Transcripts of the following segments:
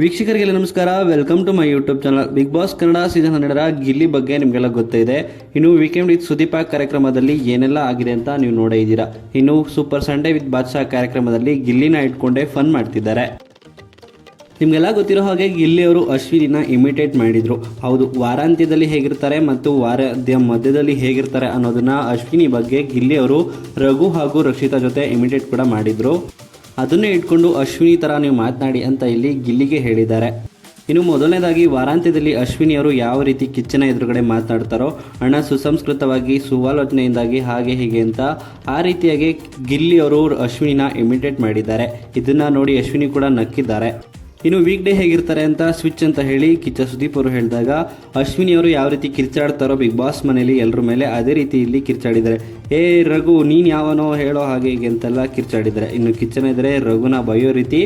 ವೀಕ್ಷಕರಿಗೆಲ್ಲ ನಮಸ್ಕಾರ. Welcome to my YouTube channel. Bigg Boss Kannada season 12ರ ಗಿಲ್ಲಿ ಬಗ್ಗೆ ನಿಮಗೆಲ್ಲ ಗೊತ್ತಿದೆ. ಇನ್ನು ವೀಕೆಂಡ್ ವಿತ್ ಸುದೀಪ ಕಾರ್ಯಕ್ರಮದಲ್ಲಿ ಏನೆಲ್ಲ ಆಗಿದೆ ಅಂತ ನೀವು ನೋಡೇ ಇದ್ದೀರಾ. ಇನ್ನು ಸೂಪರ್ ಸಂಡೇ ವಿತ್ ಬಾದ್ಶಾ ಕಾರ್ಯಕ್ರಮದಲ್ಲಿ ಗಿಲ್ಲಿನ ಇಟ್ಕೊಂಡೇ ಫನ್ ಮಾಡ್ತಿದ್ದಾರೆ. ನಿಮಗೆಲ್ಲ ಗೊತ್ತಿರೋ ಹಾಗೆ ಗಿಲ್ಲಿ ಅವರು ಅಶ್ವಿನಿನ ಇಮಿಟೇಟ್ ಮಾಡಿದರು. ಹೌದು, ವಾರಾಂತ್ಯದಲ್ಲಿ ಹೇಗಿರ್ತಾರೆ ಮತ್ತು ವಾರದ ಮಧ್ಯದಲ್ಲಿ ಹೇಗಿರ್ತಾರೆ ಅನ್ನೋದನ್ನ ಅಶ್ವಿನಿ ಬಗ್ಗೆ ಗಿಲ್ಲಿ ಅವರು ರಘು ಹಾಗೂ ರಕ್ಷಿತಾ ಜೊತೆ ಇಮಿಟೇಟ್ ಕೂಡ ಮಾಡಿದರು. ಅದನ್ನೇ ಇಟ್ಕೊಂಡು ಅಶ್ವಿನಿ ಥರ ನೀವು ಮಾತನಾಡಿ ಅಂತ ಇಲ್ಲಿ ಗಿಲ್ಲಿಗೆ ಹೇಳಿದ್ದಾರೆ. ಇನ್ನು ಮೊದಲನೇದಾಗಿ ವಾರಾಂತ್ಯದಲ್ಲಿ ಅಶ್ವಿನಿ ಅವರು ಯಾವ ರೀತಿ ಕಿಚ್ಚನ ಎದುರುಗಡೆ ಮಾತನಾಡ್ತಾರೋ, ಅಣ್ಣ ಸುಸಂಸ್ಕೃತವಾಗಿ ಸುವಾಲೋಚನೆಯಿಂದಾಗಿ ಹಾಗೆ ಹೀಗೆ ಅಂತ ಆ ರೀತಿಯಾಗಿ ಗಿಲ್ಲಿ ಅವರು ಅಶ್ವಿನಿನ ಇಮಿಟೇಟ್ ಮಾಡಿದ್ದಾರೆ. ಇದನ್ನು ನೋಡಿ ಅಶ್ವಿನಿ ಕೂಡ ನಕ್ಕಿದ್ದಾರೆ. ಇನ್ನು ವೀಕ್ ಡೇ ಹೇಗಿರ್ತಾರೆ ಅಂತ ಸ್ವಿಚ್ ಅಂತ ಹೇಳಿ ಕಿಚ್ಚ ಸುದೀಪ್ ಅವರು ಹೇಳಿದಾಗ ಅಶ್ವಿನಿ ಅವರು ಯಾವ ರೀತಿ ಕಿರ್ಚಾಡ್ತಾರೋ ಬಿಗ್ ಬಾಸ್ ಮನೇಲಿ ಎಲ್ಲರ ಮೇಲೆ, ಅದೇ ರೀತಿ ಇಲ್ಲಿ ಕಿರ್ಚಾಡಿದ್ದಾರೆ. ರಘು ನೀನು ಯಾವನೋ ಹೇಳೋ ಹಾಗೆ ಹೀಗೆ ಅಂತೆಲ್ಲ ಕಿರ್ಚಾಡಿದ್ದಾರೆ. ಇನ್ನು ಕಿಚ್ಚನ ಇದ್ದರೆ ರಘುನ ಬೈಯೋ ರೀತಿ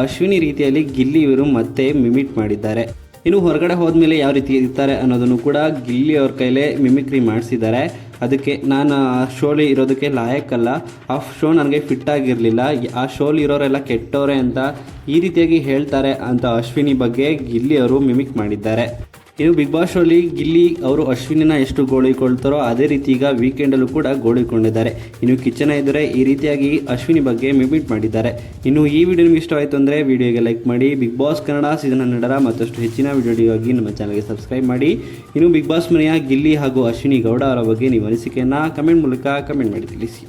ಅಶ್ವಿನಿ ರೀತಿಯಲ್ಲಿ ಗಿಲ್ಲಿ ಇವರು ಮತ್ತೆ ಮಿಮಿಟ್ ಮಾಡಿದ್ದಾರೆ. ಇನ್ನು ಹೊರಗಡೆ ಹೋದ್ಮೇಲೆ ಯಾವ ರೀತಿ ಇರ್ತಾರೆ ಅನ್ನೋದನ್ನು ಕೂಡ ಗಿಲ್ಲಿ ಅವ್ರ ಕೈಲೇ ಮಿಮಿಕ್ರಿ ಮಾಡಿಸಿದ್ದಾರೆ. ಅದಕ್ಕೆ ನಾನು ಆ ಶೋಲಿ ಇರೋದಕ್ಕೆ ಲಾಯಕ್ಕಲ್ಲ, ಆ ಶೋ ನನಗೆ ಫಿಟ್ ಆಗಿರಲಿಲ್ಲ, ಆ ಶೋಲಿ ಇರೋರೆಲ್ಲ ಕೆಟ್ಟವರೇ ಅಂತ ಈ ರೀತಿಯಾಗಿ ಹೇಳ್ತಾರೆ ಅಂತ ಅಶ್ವಿನಿ ಬಗ್ಗೆ ಗಿಲ್ಲಿ ಅವರು ಮಿಮಿಕ್ ಮಾಡಿದ್ದಾರೆ. ಇನ್ನು ಬಿಗ್ ಬಾಸ್ ಶೋಲಿ ಗಿಲ್ಲಿ ಅವರು ಅಶ್ವಿನಿನ ಎಷ್ಟು ಗೋಳಿಕೊಳ್ತಾರೋ ಅದೇ ರೀತಿ ಈಗ ವೀಕೆಂಡಲ್ಲೂ ಕೂಡ ಗೋಳಿಕೊಂಡಿದ್ದಾರೆ. ಇನ್ನು ಕಿಚ್ಚನ ಇದ್ದರೆ ಈ ರೀತಿಯಾಗಿ ಅಶ್ವಿನಿ ಬಗ್ಗೆ ಮಿಮಿಟ್ ಮಾಡಿದ್ದಾರೆ. ಇನ್ನು ಈ ವಿಡಿಯೋ ನಿಮಗೆ ಇಷ್ಟವಾಯಿತು ಅಂದರೆ ವಿಡಿಯೋಗೆ ಲೈಕ್ ಮಾಡಿ. ಬಿಗ್ ಬಾಸ್ ಕನ್ನಡ ಸೀಸನ್ 12ರ ಮತ್ತಷ್ಟು ಹೆಚ್ಚಿನ ವಿಡಿಯೋಗಾಗಿ ನಮ್ಮ ಚಾನಲ್ಗೆ ಸಬ್ಸ್ಕ್ರೈಬ್ ಮಾಡಿ. ಇನ್ನು ಬಿಗ್ ಬಾಸ್ ಮನೆಯ ಗಿಲ್ಲಿ ಹಾಗೂ ಅಶ್ವಿನಿ ಗೌಡ ಅವರ ಬಗ್ಗೆ ನೀವು ಅನಿಸಿಕೆಯನ್ನು ಕಮೆಂಟ್ ಮೂಲಕ ಕಮೆಂಟ್ ಮಾಡಿ ತಿಳಿಸಿ.